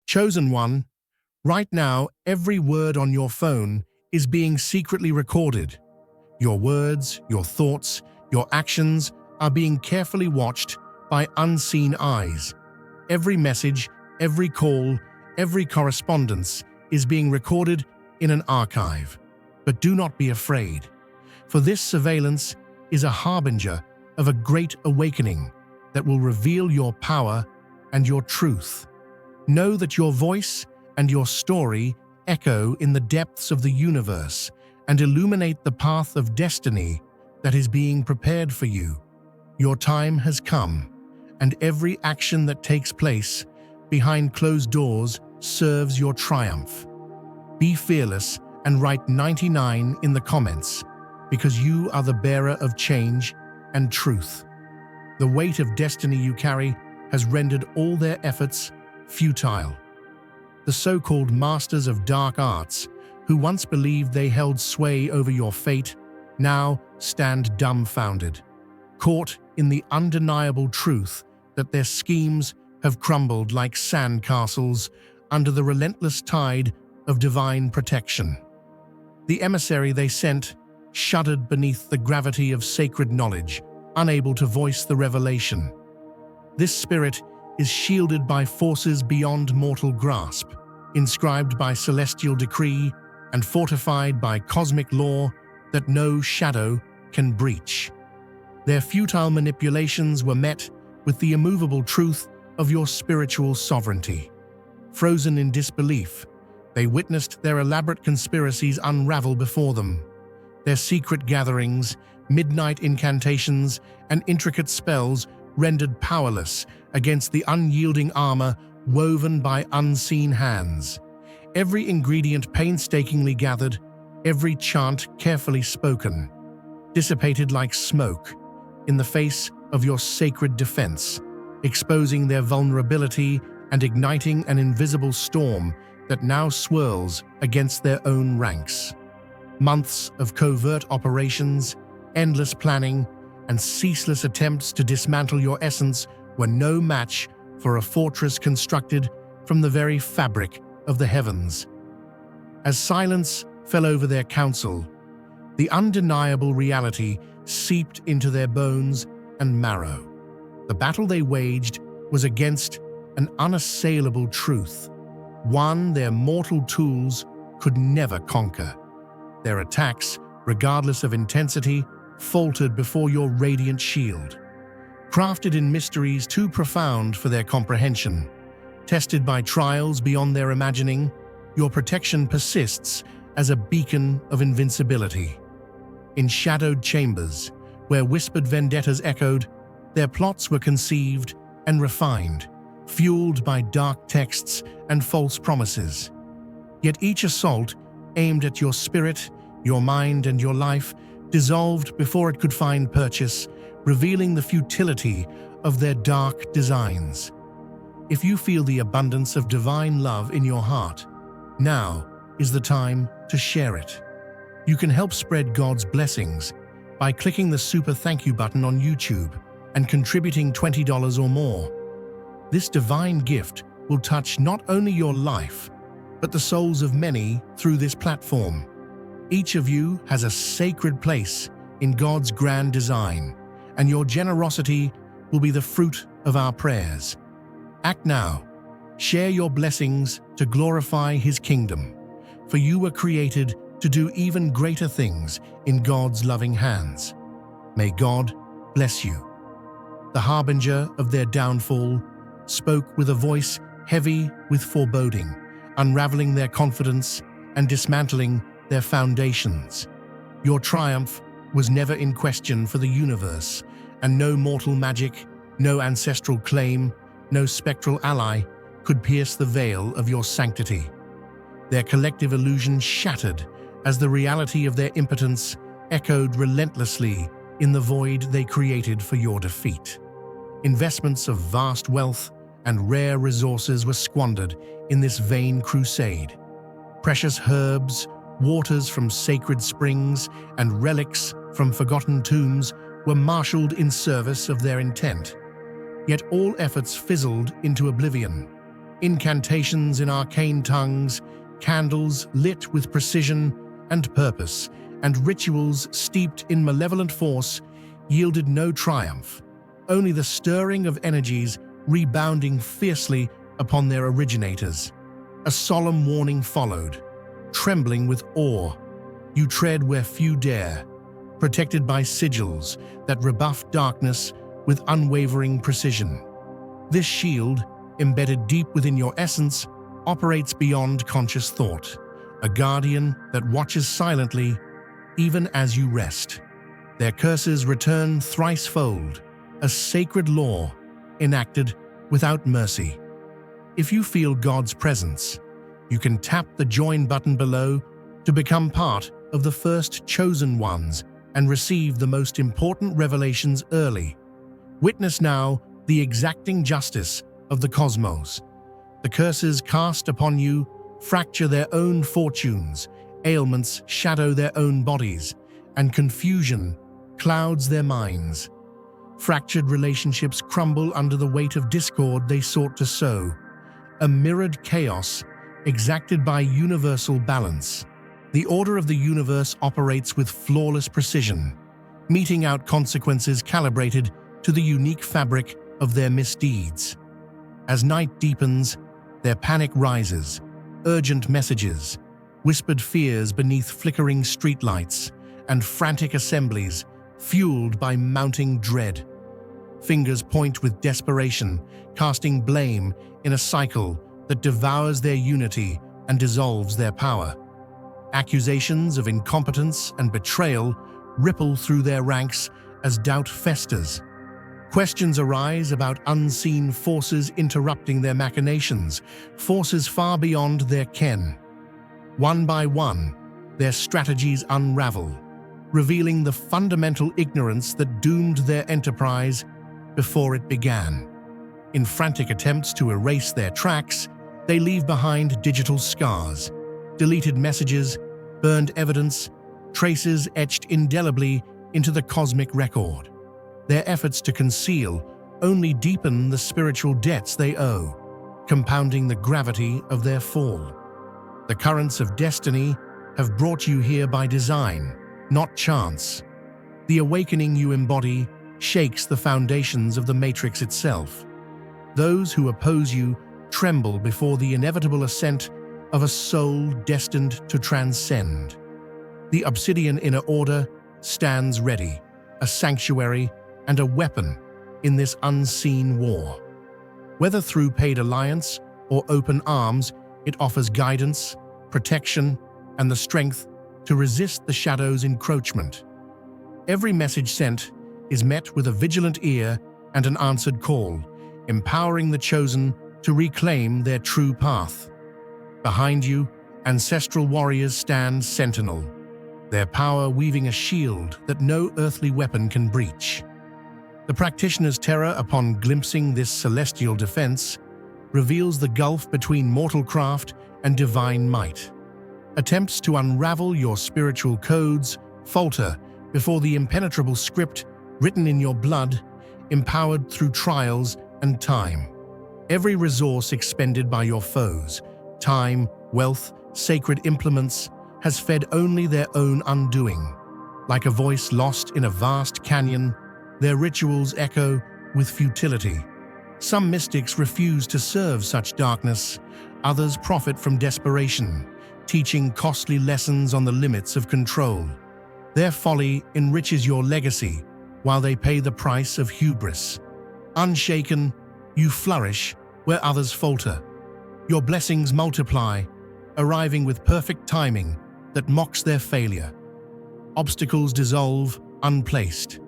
Chosen one, right now every word on your phone is being secretly recorded. Your words, your thoughts, your actions are being carefully watched by unseen eyes. Every message, every call, every correspondence is being recorded in an archive. But do not be afraid, for this surveillance is a harbinger of a great awakening that will reveal your power and your truth. Know that your voice and your story echo in the depths of the universe and illuminate the path of destiny that is being prepared for you. Your time has come, and every action that takes place behind closed doors serves your triumph. Be fearless and write 99 in the comments, because you are the bearer of change and truth. The weight of destiny you carry has rendered all their efforts futile. The so-called masters of dark arts, who once believed they held sway over your fate, now stand dumbfounded, caught in the undeniable truth that their schemes have crumbled like sandcastles under the relentless tide of divine protection. The emissary they sent shuddered beneath the gravity of sacred knowledge, unable to voice the revelation. This spirit is shielded by forces beyond mortal grasp, inscribed by celestial decree and fortified by cosmic law that no shadow can breach. Their futile manipulations were met with the immovable truth of your spiritual sovereignty. Frozen in disbelief, they witnessed their elaborate conspiracies unravel before them. Their secret gatherings, midnight incantations, and intricate spells rendered powerless against the unyielding armor woven by unseen hands. Every ingredient painstakingly gathered, every chant carefully spoken, dissipated like smoke in the face of your sacred defense, exposing their vulnerability and igniting an invisible storm that now swirls against their own ranks. Months of covert operations, endless planning, and ceaseless attempts to dismantle your essence were no match for a fortress constructed from the very fabric of the heavens. As silence fell over their council, the undeniable reality seeped into their bones and marrow. The battle they waged was against an unassailable truth, one their mortal tools could never conquer. Their attacks, regardless of intensity, faltered before your radiant shield. Crafted in mysteries too profound for their comprehension, tested by trials beyond their imagining, your protection persists as a beacon of invincibility. In shadowed chambers, where whispered vendettas echoed, their plots were conceived and refined, fueled by dark texts and false promises. Yet each assault, aimed at your spirit, your mind, and your life, dissolved before it could find purchase, revealing the futility of their dark designs. If you feel the abundance of divine love in your heart, now is the time to share it. You can help spread God's blessings by clicking the super thank you button on YouTube and contributing $20 or more. This divine gift will touch not only your life, but the souls of many through this platform. Each of you has a sacred place in God's grand design, and your generosity will be the fruit of our prayers. Act now. Share your blessings to glorify His kingdom, for you were created to do even greater things in God's loving hands. May God bless you. The harbinger of their downfall spoke with a voice heavy with foreboding, unraveling their confidence and dismantling their foundations. Your triumph was never in question for the universe, and no mortal magic, no ancestral claim, no spectral ally could pierce the veil of your sanctity. Their collective illusion shattered as the reality of their impotence echoed relentlessly in the void they created for your defeat. Investments of vast wealth and rare resources were squandered in this vain crusade. Precious herbs, waters from sacred springs, and relics from forgotten tombs were marshaled in service of their intent. Yet all efforts fizzled into oblivion. incantations in arcane tongues, candles lit with precision and purpose, and rituals steeped in malevolent force yielded no triumph, only the stirring of energies rebounding fiercely upon their originators. A solemn warning followed, trembling with awe. You tread where few dare, protected by sigils that rebuff darkness with unwavering precision. This shield, embedded deep within your essence, operates beyond conscious thought, a guardian that watches silently even as you rest. Their curses return thrice-fold, a sacred law enacted without mercy. If you feel God's presence, you can tap the join button below to become part of the first chosen ones and receive the most important revelations early. Witness now the exacting justice of the cosmos. The curses cast upon you fracture their own fortunes, ailments shadow their own bodies, and confusion clouds their minds. Fractured relationships crumble under the weight of discord they sought to sow, a mirrored chaos exacted by universal balance. The order of the universe operates with flawless precision, meting out consequences calibrated to the unique fabric of their misdeeds. As night deepens, their panic rises, urgent messages, whispered fears beneath flickering streetlights, and frantic assemblies fueled by mounting dread. Fingers point with desperation, casting blame in a cycle that devours their unity and dissolves their power. Accusations of incompetence and betrayal ripple through their ranks as doubt festers. Questions arise about unseen forces interrupting their machinations, forces far beyond their ken. One by one, their strategies unravel, revealing the fundamental ignorance that doomed their enterprise before it began. In frantic attempts to erase their tracks, they leave behind digital scars, deleted messages, burned evidence, traces etched indelibly into the cosmic record. Their efforts to conceal only deepen the spiritual debts they owe, compounding the gravity of their fall. The currents of destiny have brought you here by design, not chance. The awakening you embody shakes the foundations of the matrix itself. Those who oppose you tremble before the inevitable ascent of a soul destined to transcend. The obsidian inner order stands ready, a sanctuary and a weapon in this unseen war. Whether through paid alliance or open arms, it offers guidance, protection, and the strength to resist the shadow's encroachment. Every message sent is met with a vigilant ear and an answered call, empowering the chosen to reclaim their true path. Behind you, ancestral warriors stand sentinel, their power weaving a shield that no earthly weapon can breach. The practitioner's terror upon glimpsing this celestial defense reveals the gulf between mortal craft and divine might. Attempts to unravel your spiritual codes falter before the impenetrable script written in your blood, empowered through trials and time. Every resource expended by your foes, time, wealth, sacred implements, has fed only their own undoing. Like a voice lost in a vast canyon, their rituals echo with futility. Some mystics refuse to serve such darkness, others profit from desperation, teaching costly lessons on the limits of control. Their folly enriches your legacy, while they pay the price of hubris. Unshaken, you flourish where others falter. Your blessings multiply, arriving with perfect timing that mocks their failure. Obstacles dissolve unplaced,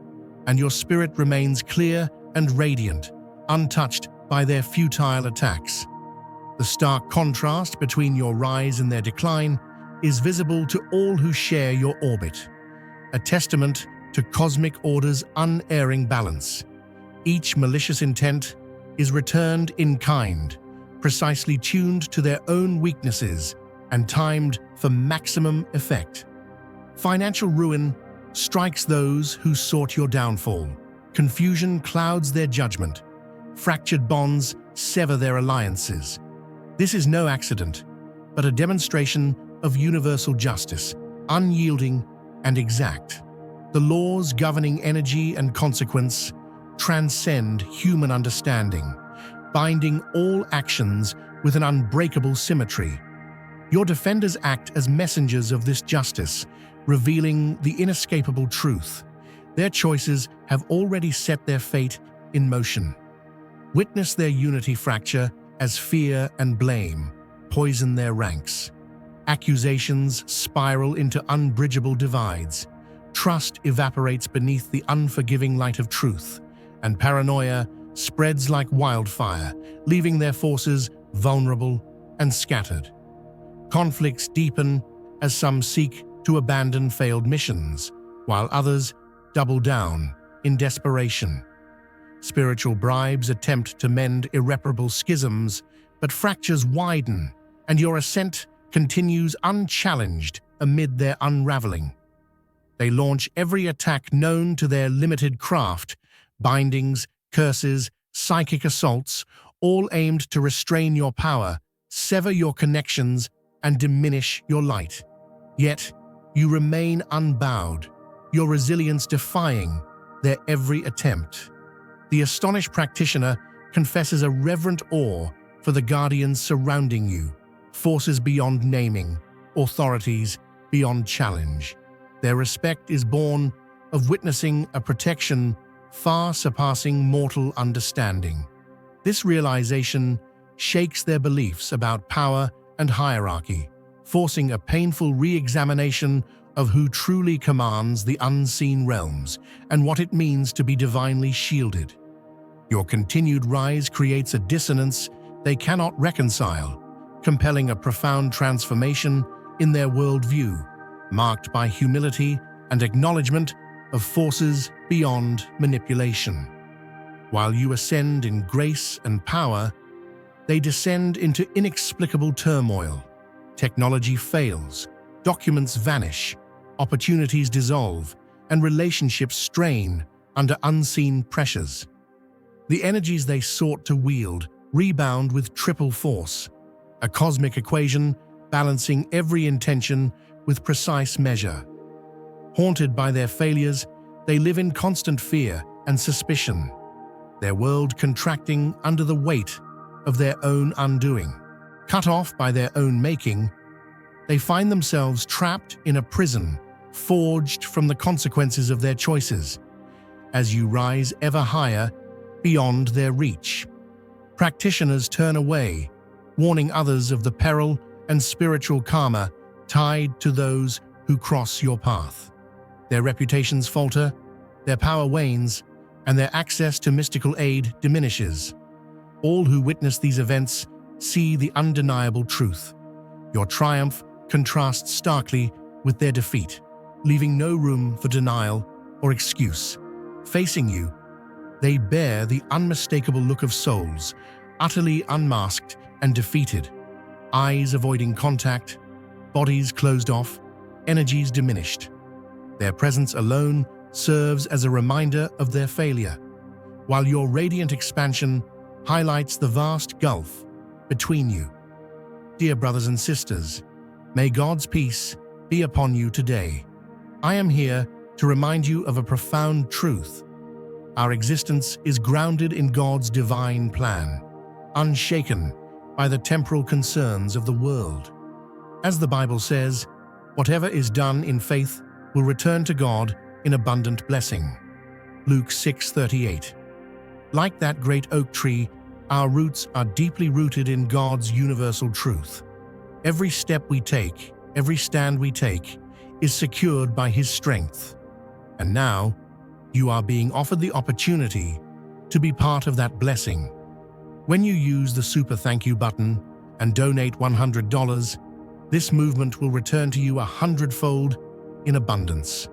and your spirit remains clear and radiant, untouched by their futile attacks. The stark contrast between your rise and their decline is visible to all who share your orbit, a testament to cosmic order's unerring balance. Each malicious intent is returned in kind, precisely tuned to their own weaknesses and timed for maximum effect. Financial ruin strikes those who sought your downfall. Confusion clouds their judgment. Fractured bonds sever their alliances, This is no accident, but a demonstration of universal justice, unyielding and exact. The laws governing energy and consequence transcend human understanding, binding all actions with an unbreakable symmetry. Your defenders act as messengers of this justice, revealing the inescapable truth. Their choices have already set their fate in motion. Witness their unity fracture as fear and blame poison their ranks. Accusations spiral into unbridgeable divides. Trust evaporates beneath the unforgiving light of truth, and paranoia spreads like wildfire, leaving their forces vulnerable and scattered. Conflicts deepen as some seek to abandon failed missions, while others double down in desperation. Spiritual bribes attempt to mend irreparable schisms, but fractures widen, and your ascent continues unchallenged amid their unraveling. They launch every attack known to their limited craft, bindings, curses, psychic assaults, all aimed to restrain your power, sever your connections, and diminish your light. Yet, you remain unbowed, your resilience defying their every attempt. The astonished practitioner confesses a reverent awe for the guardians surrounding you, forces beyond naming, authorities beyond challenge. Their respect is born of witnessing a protection far surpassing mortal understanding. This realization shakes their beliefs about power and hierarchy, forcing a painful re-examination of who truly commands the unseen realms and what it means to be divinely shielded. Your continued rise creates a dissonance they cannot reconcile, compelling a profound transformation in their worldview, marked by humility and acknowledgement of forces beyond manipulation. While you ascend in grace and power, they descend into inexplicable turmoil. Technology fails, documents vanish, opportunities dissolve, and relationships strain under unseen pressures. The energies they sought to wield rebound with triple force, a cosmic equation balancing every intention with precise measure. Haunted by their failures, they live in constant fear and suspicion, their world contracting under the weight of their own undoing. Cut off by their own making, they find themselves trapped in a prison forged from the consequences of their choices. As you rise ever higher beyond their reach, practitioners turn away, warning others of the peril and spiritual karma tied to those who cross your path. Their reputations falter, their power wanes, and their access to mystical aid diminishes. All who witness these events see the undeniable truth. Your triumph contrasts starkly with their defeat, leaving no room for denial or excuse. Facing you, they bear the unmistakable look of souls, utterly unmasked and defeated, eyes avoiding contact, bodies closed off, energies diminished. Their presence alone serves as a reminder of their failure, while your radiant expansion highlights the vast gulf between you. Dear brothers and sisters, may God's peace be upon you today. I am here to remind you of a profound truth. Our existence is grounded in God's divine plan, unshaken by the temporal concerns of the world. As the Bible says, whatever is done in faith will return to God in abundant blessing. Luke 6:38. Like that great oak tree, our roots are deeply rooted in God's universal truth. Every step we take, every stand we take, is secured by His strength. And now, you are being offered the opportunity to be part of that blessing. When you use the Super Thank You button and donate $100, this movement will return to you 100-fold in abundance.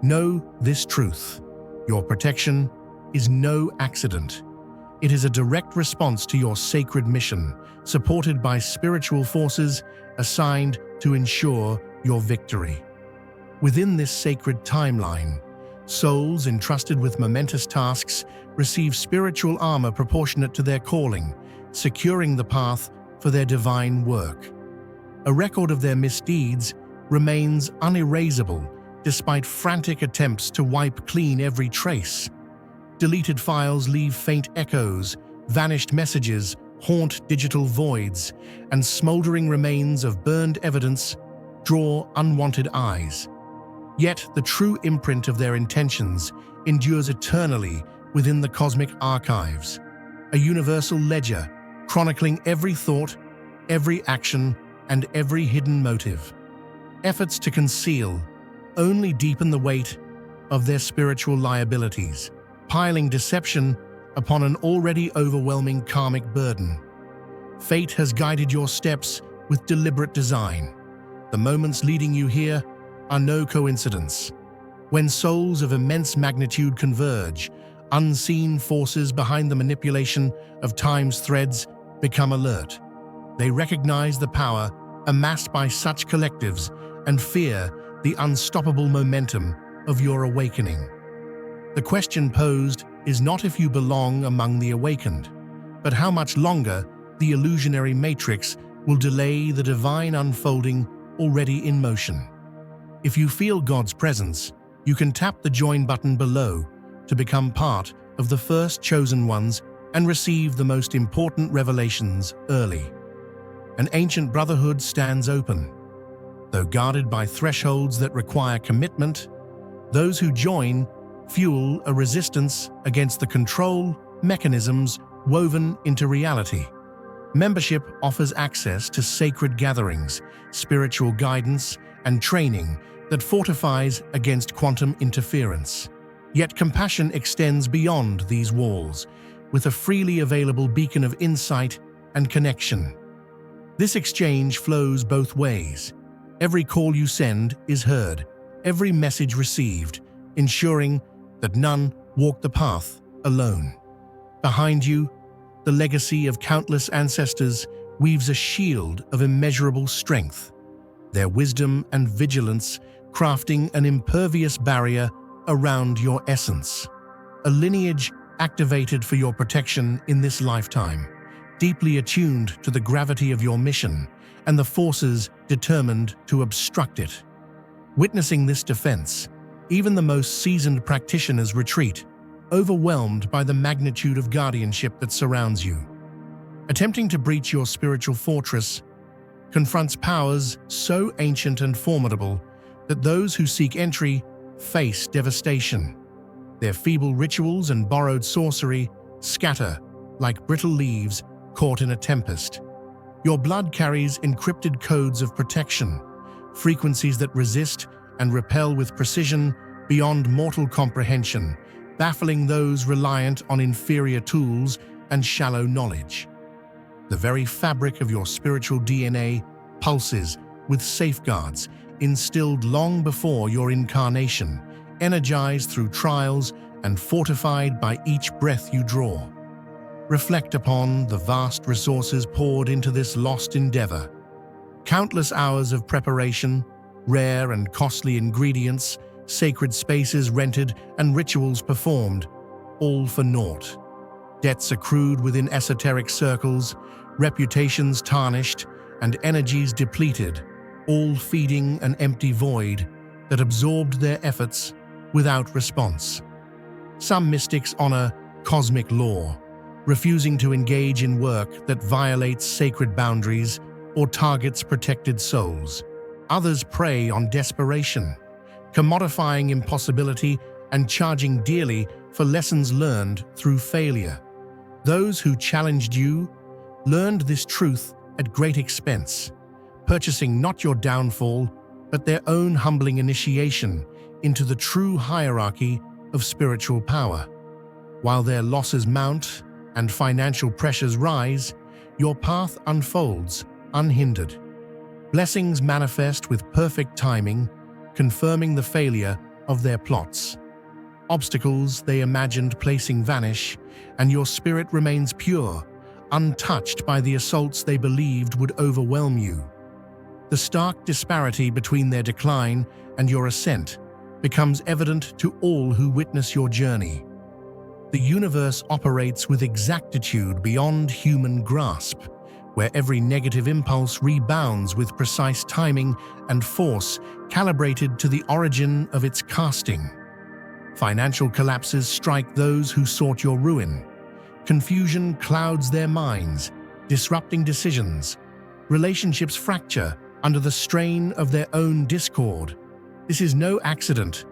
Know this truth: your protection is no accident. It is a direct response to your sacred mission, supported by spiritual forces assigned to ensure your victory. Within this sacred timeline, souls entrusted with momentous tasks receive spiritual armor proportionate to their calling, securing the path for their divine work. A record of their misdeeds remains unerasable despite frantic attempts to wipe clean every trace. Deleted files leave faint echoes, vanished messages haunt digital voids, and smoldering remains of burned evidence draw unwanted eyes. Yet the true imprint of their intentions endures eternally within the cosmic archives, a universal ledger chronicling every thought, every action, and every hidden motive. Efforts to conceal only deepen the weight of their spiritual liabilities, piling deception upon an already overwhelming karmic burden. Fate has guided your steps with deliberate design. The moments leading you here are no coincidence. When souls of immense magnitude converge, unseen forces behind the manipulation of time's threads become alert. They recognize the power amassed by such collectives and fear the unstoppable momentum of your awakening. The question posed is not if you belong among the awakened, but how much longer the illusionary matrix will delay the divine unfolding already in motion. If you feel God's presence, you can tap the join button below to become part of the first chosen ones and receive the most important revelations early. An ancient brotherhood stands open. Though guarded by thresholds that require commitment, those who join fuel a resistance against the control mechanisms woven into reality. Membership offers access to sacred gatherings, spiritual guidance, and training that fortifies against quantum interference. Yet compassion extends beyond these walls, with a freely available beacon of insight and connection. This exchange flows both ways. Every call you send is heard, every message received, ensuring that none walk the path alone. Behind you, the legacy of countless ancestors weaves a shield of immeasurable strength, their wisdom and vigilance crafting an impervious barrier around your essence. A lineage activated for your protection in this lifetime, deeply attuned to the gravity of your mission and the forces determined to obstruct it. Witnessing this defense, even the most seasoned practitioners retreat, overwhelmed by the magnitude of guardianship that surrounds you. Attempting to breach your spiritual fortress confronts powers so ancient and formidable that those who seek entry face devastation. Their feeble rituals and borrowed sorcery scatter like brittle leaves caught in a tempest. Your blood carries encrypted codes of protection, frequencies that resist and repel with precision beyond mortal comprehension, baffling those reliant on inferior tools and shallow knowledge. The very fabric of your spiritual DNA pulses with safeguards instilled long before your incarnation, energized through trials and fortified by each breath you draw. Reflect upon the vast resources poured into this lost endeavor. Countless hours of preparation, rare and costly ingredients, sacred spaces rented, and rituals performed, all for naught. Debts accrued within esoteric circles, reputations tarnished, and energies depleted, all feeding an empty void that absorbed their efforts without response. Some mystics honor cosmic law, refusing to engage in work that violates sacred boundaries or targets protected souls. Others prey on desperation, commodifying impossibility and charging dearly for lessons learned through failure. Those who challenged you learned this truth at great expense, purchasing not your downfall, but their own humbling initiation into the true hierarchy of spiritual power. While their losses mount and financial pressures rise, your path unfolds unhindered. Blessings manifest with perfect timing, confirming the failure of their plots. Obstacles they imagined placing vanish, and your spirit remains pure, untouched by the assaults they believed would overwhelm you. The stark disparity between their decline and your ascent becomes evident to all who witness your journey. The universe operates with exactitude beyond human grasp, where every negative impulse rebounds with precise timing and force calibrated to the origin of its casting. Financial collapses strike those who sought your ruin. Confusion clouds their minds, disrupting decisions. Relationships fracture under the strain of their own discord. This is no accident,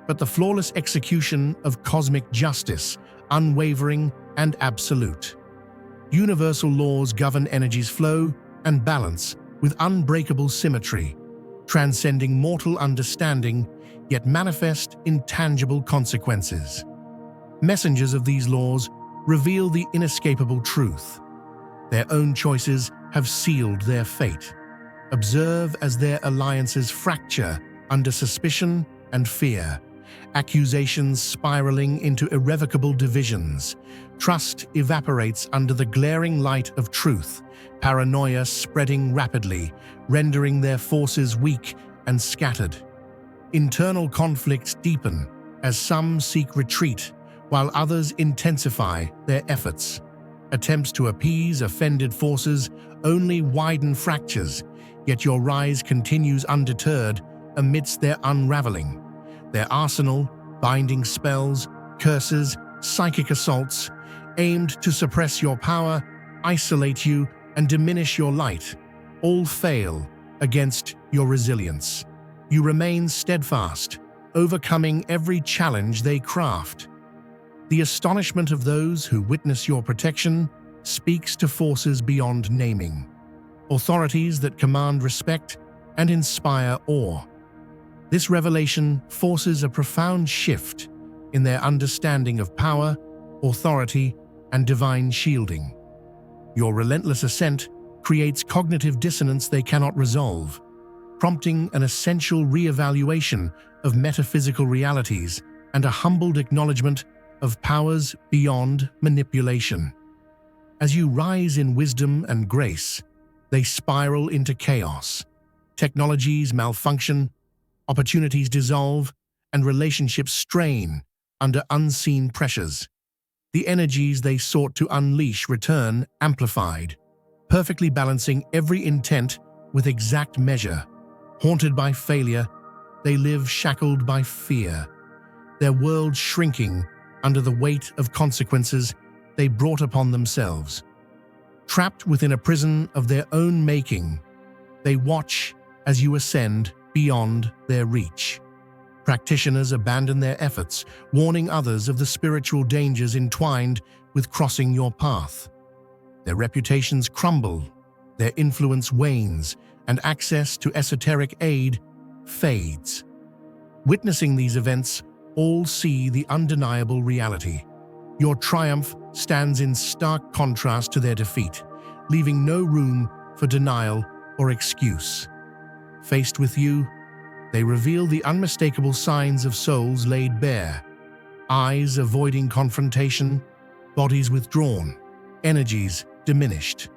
but the flawless execution of cosmic justice, unwavering and absolute. Universal laws govern energy's flow and balance with unbreakable symmetry, transcending mortal understanding, yet manifest in tangible consequences. Messengers of these laws reveal the inescapable truth. Their own choices have sealed their fate. Observe as their alliances fracture under suspicion and fear, accusations spiraling into irrevocable divisions. Trust evaporates under the glaring light of truth, paranoia spreading rapidly, rendering their forces weak and scattered. Internal conflicts deepen as some seek retreat, while others intensify their efforts. Attempts to appease offended forces only widen fractures, yet your rise continues undeterred amidst their unraveling. Their arsenal, binding spells, curses, psychic assaults, aimed to suppress your power, isolate you, and diminish your light, all fail against your resilience. You remain steadfast, overcoming every challenge they craft. The astonishment of those who witness your protection speaks to forces beyond naming, authorities that command respect and inspire awe. This revelation forces a profound shift in their understanding of power, authority, and divine shielding. Your relentless ascent creates cognitive dissonance they cannot resolve, prompting an essential reevaluation of metaphysical realities and a humbled acknowledgement of powers beyond manipulation. As you rise in wisdom and grace, they spiral into chaos. Technologies malfunction, opportunities dissolve, and relationships strain under unseen pressures. The energies they sought to unleash return amplified, perfectly balancing every intent with exact measure. Haunted by failure, they live shackled by fear, their world shrinking under the weight of consequences they brought upon themselves. Trapped within a prison of their own making, they watch as you ascend beyond their reach. Practitioners abandon their efforts, warning others of the spiritual dangers entwined with crossing your path. Their reputations crumble, their influence wanes, and access to esoteric aid fades. Witnessing these events, all see the undeniable reality. Your triumph stands in stark contrast to their defeat, leaving no room for denial or excuse. Faced with you, they reveal the unmistakable signs of souls laid bare, eyes avoiding confrontation, bodies withdrawn, energies diminished.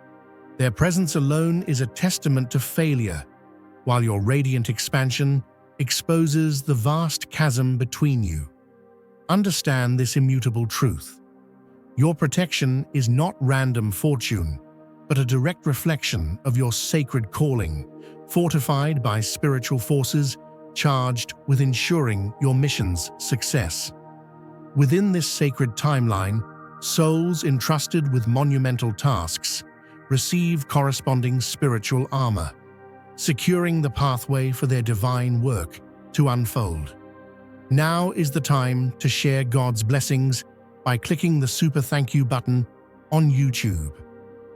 Their presence alone is a testament to failure, while your radiant expansion exposes the vast chasm between you. Understand this immutable truth. Your protection is not random fortune, but a direct reflection of your sacred calling, fortified by spiritual forces charged with ensuring your mission's success. Within this sacred timeline, souls entrusted with monumental tasks receive corresponding spiritual armor, securing the pathway for their divine work to unfold. Now is the time to share God's blessings by clicking the Super Thank You button on YouTube.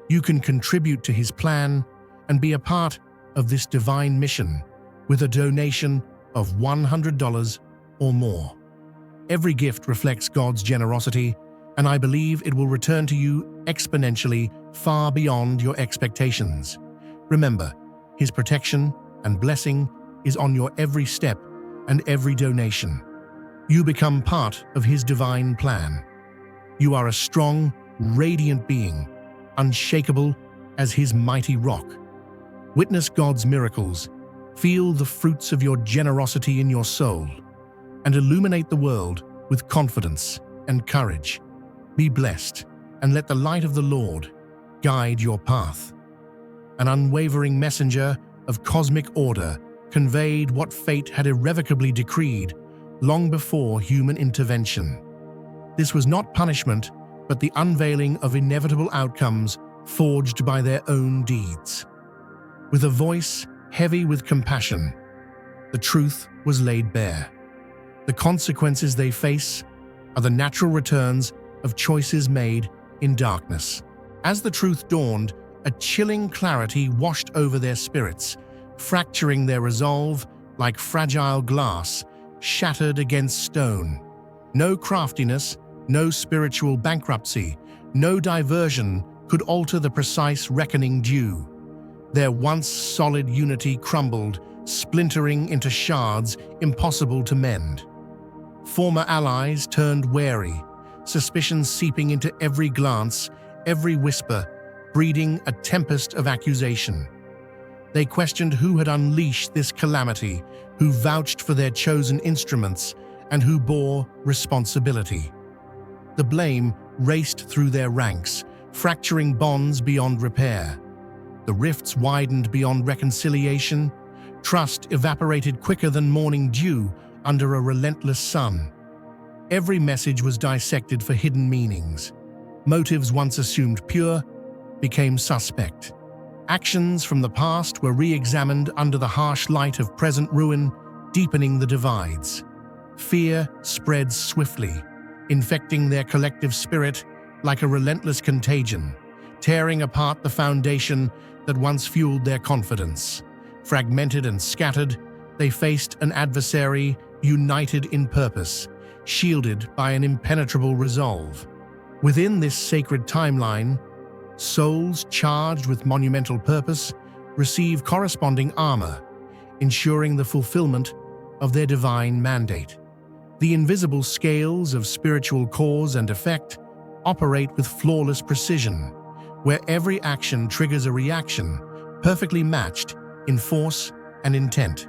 You can contribute to His plan and be a part of this divine mission with a donation of $100 or more. Every gift reflects God's generosity, and I believe it will return to you exponentially far beyond your expectations. Remember, His protection and blessing is on your every step and every donation. You become part of His divine plan. You are a strong, radiant being, unshakable as His mighty rock. Witness God's miracles, feel the fruits of your generosity in your soul, and illuminate the world with confidence and courage. Be blessed, and let the light of the Lord guide your path. an unwavering messenger of cosmic order, conveyed what fate had irrevocably decreed long before human intervention. This was not punishment, but the unveiling of inevitable outcomes forged by their own deeds. With a voice heavy with compassion, the truth was laid bare. The consequences they face are the natural returns of choices made in darkness. As the truth dawned, a chilling clarity washed over their spirits, fracturing their resolve like fragile glass shattered against stone. No craftiness, no spiritual bankruptcy, no diversion could alter the precise reckoning due. Their once solid unity crumbled, splintering into shards impossible to mend. Former allies turned wary, suspicion seeping into every glance, every whisper, breeding a tempest of accusation. They questioned who had unleashed this calamity, who vouched for their chosen instruments, and who bore responsibility. The blame raced through their ranks, fracturing bonds beyond repair. The rifts widened beyond reconciliation. Trust evaporated quicker than morning dew under a relentless sun. Every message was dissected for hidden meanings. Motives once assumed pure became suspect. Actions from the past were re-examined under the harsh light of present ruin, deepening the divides. Fear spread swiftly, infecting their collective spirit like a relentless contagion, tearing apart the foundation that once fueled their confidence. Fragmented and scattered, they faced an adversary united in purpose, shielded by an impenetrable resolve. Within this sacred timeline, souls charged with monumental purpose receive corresponding armor, ensuring the fulfillment of their divine mandate. The invisible scales of spiritual cause and effect operate with flawless precision, where every action triggers a reaction perfectly matched in force and intent.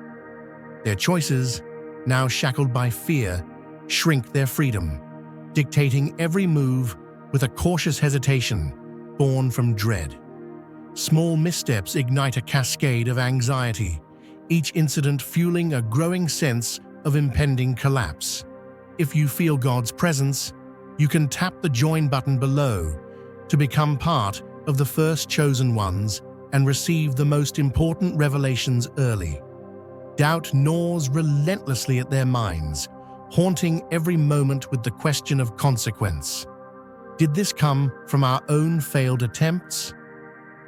Their choices, now shackled by fear, shrink their freedom, dictating every move with a cautious hesitation born from dread. Small missteps ignite a cascade of anxiety, each incident fueling a growing sense of impending collapse. If you feel God's presence, you can tap the join button below to become part of the first chosen ones and receive the most important revelations early. Doubt gnaws relentlessly at their minds, haunting every moment with the question of consequence. Did this come from our own failed attempts?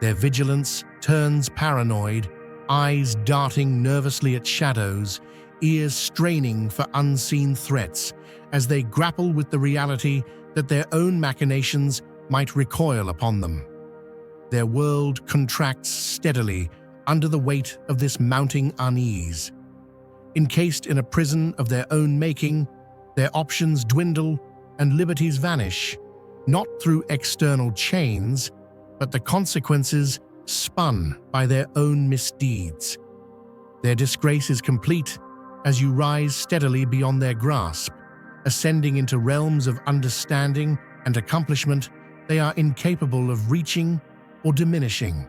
Their vigilance turns paranoid, eyes darting nervously at shadows, ears straining for unseen threats as they grapple with the reality that their own machinations might recoil upon them. Their world contracts steadily under the weight of this mounting unease. Encased in a prison of their own making, their options dwindle and liberties vanish, not through external chains, but the consequences spun by their own misdeeds. Their disgrace is complete as you rise steadily beyond their grasp, ascending into realms of understanding and accomplishment they are incapable of reaching or diminishing.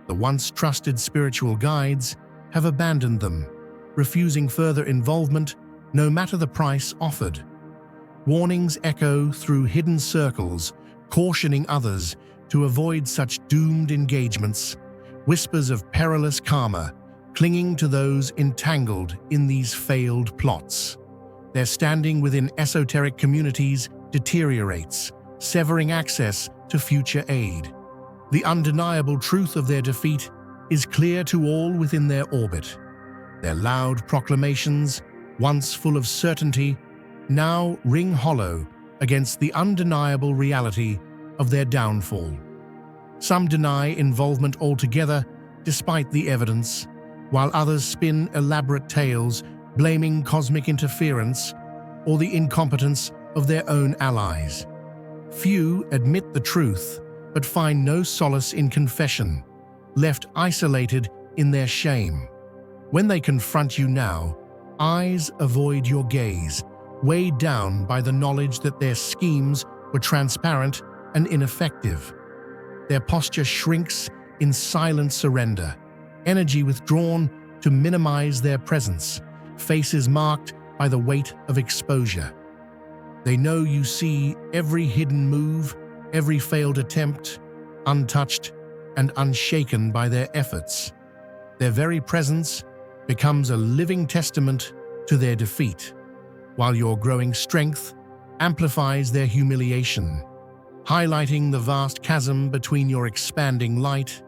The once trusted spiritual guides have abandoned them, refusing further involvement no matter the price offered. Warnings echo through hidden circles, cautioning others to avoid such doomed engagements, whispers of perilous karma clinging to those entangled in these failed plots. Their standing within esoteric communities deteriorates, severing access to future aid. The undeniable truth of their defeat is clear to all within their orbit. Their loud proclamations, once full of certainty, now ring hollow against the undeniable reality of their downfall. Some deny involvement altogether despite the evidence, while others spin elaborate tales blaming cosmic interference or the incompetence of their own allies. Few admit the truth, but find no solace in confession, left isolated in their shame. When they confront you now, eyes avoid your gaze, weighed down by the knowledge that their schemes were transparent and ineffective. Their posture shrinks in silent surrender, energy withdrawn to minimize their presence, faces marked by the weight of exposure. They know you see every hidden move, every failed attempt, untouched and unshaken by their efforts. Their very presence becomes a living testament to their defeat, while your growing strength amplifies their humiliation, highlighting the vast chasm between your expanding light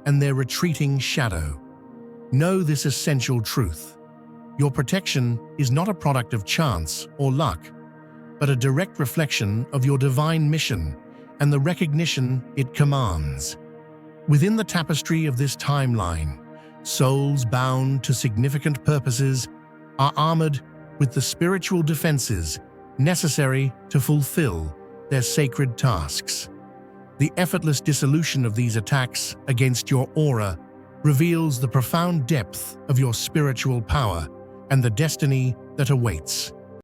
and their retreating shadow. Know this essential truth. Your protection is not a product of chance or luck, but a direct reflection of your divine mission and the recognition it commands. Within the tapestry of this timeline, souls bound to significant purposes are armored with the spiritual defenses necessary to fulfill their sacred tasks. The effortless dissolution of these attacks against your aura reveals the profound depth of your spiritual power and the destiny that awaits.